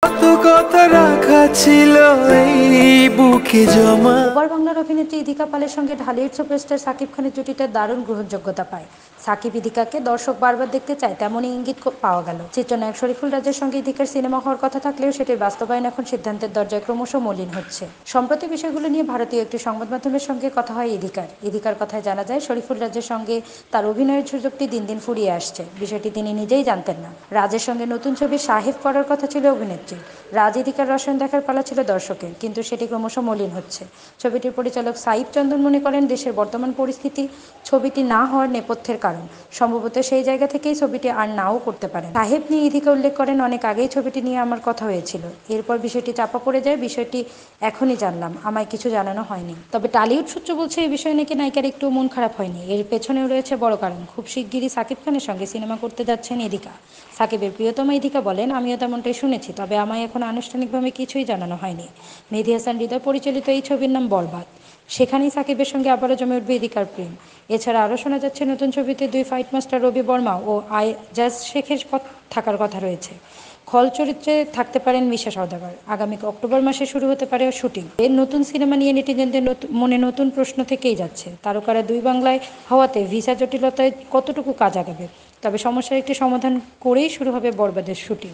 কত কথা রাখা ছিল এই বুকে জমা। ওপার বাংলার অভিনেত্রী ইদিকা পালের সঙ্গে ঢালিউড সুপারস্টার সাকিব খানের জুটিটা দারুণ গ্রহণযোগ্যতা পায়। সাকিব ইদিকাকে দর্শক বারবার দেখতে চায়, তেমনই ইঙ্গিত পাওয়া গেল। চিত্রনায়ক শরীফুল রাজের সঙ্গে ইদিকার সিনেমা হওয়ার কথা থাকলেও সেটির বাস্তবায়ন এখন সিদ্ধান্তের দরজায় ক্রমশ মলিন হচ্ছে। সম্প্রতি বিষয়গুলো নিয়ে ভারতীয় একটি সংবাদ মাধ্যমের সঙ্গে কথা হয় ইদিকার কথায় জানা যায়, শরীফুল রাজের সঙ্গে তার অভিনয়ের সুযোগটি দিন দিন ফুরিয়ে আসছে। বিষয়টি তিনি নিজেই জানতেন না। রাজের সঙ্গে নতুন ছবি সাহেব করার কথা ছিল অভিনেত্রী। রাজ ইদিকার রসায়ন দেখার পালা ছিল দর্শকের, কিন্তু সেটি ক্রমশ মলিন হচ্ছে। ছবিটির পরিচালক সাইফ চন্দন মনে করেন, দেশের বর্তমান পরিস্থিতি ছবিটি না হওয়ার নেপথ্যের কারণ। সম্ভবত সেই জায়গা থেকেই ছবিটি আর নাও করতে পারেন। সাহেব নিয়ে ইদিকা উল্লেখ করেন, অনেক আগেই ছবিটি নিয়ে আমার কথা হয়েছিল। এরপর বিষয়টি চাপা পড়ে যায়। বিষয়টি এখনই জানলাম, আমায় কিছু জানানো হয়নি। তবে টালিউড সূত্র বলছে, এই বিষয়ে নাকি নায়িকার একটু মন খারাপ হয়নি। এর পেছনেও রয়েছে বড় কারণ। খুব শিগগিরই সাকিব খানের সঙ্গে সিনেমা করতে যাচ্ছেন ইদিকা। সাকিবের প্রিয়তমা ইদিকা বলেন, আমিও তেমনটাই শুনেছি, তবে আমায় এখন আনুষ্ঠানিকভাবে কিছুই জানানো হয়নি। মেহেদী হাসান হৃদয় পরিচালিত এই ছবির নাম বরবাদ। সেখানেই সাকিবের সঙ্গে আবারও জমে উঠবে ইদিকার প্রেম। এছাড়া আরও শোনা যাচ্ছে, নতুন ছবিতে দুই ফাইট মাস্টার রবি বর্মা ও আইজাজ শেখের থাকার কথা রয়েছে। খল চরিত্রে থাকতে পারেন মিশা সওদাগর। আগামী অক্টোবর মাসে শুরু হতে পারে শুটিং। এর নতুন সিনেমা নিয়ে নেটিজেনদের মনে নতুন প্রশ্ন থেকেই যাচ্ছে। তারকারা দুই বাংলায় হওয়াতে ভিসা জটিলতায় কতটুকু কাজ আগাবে। তবে সমস্যার একটি সমাধান করেই শুরু হবে বরবাদের শুটিং।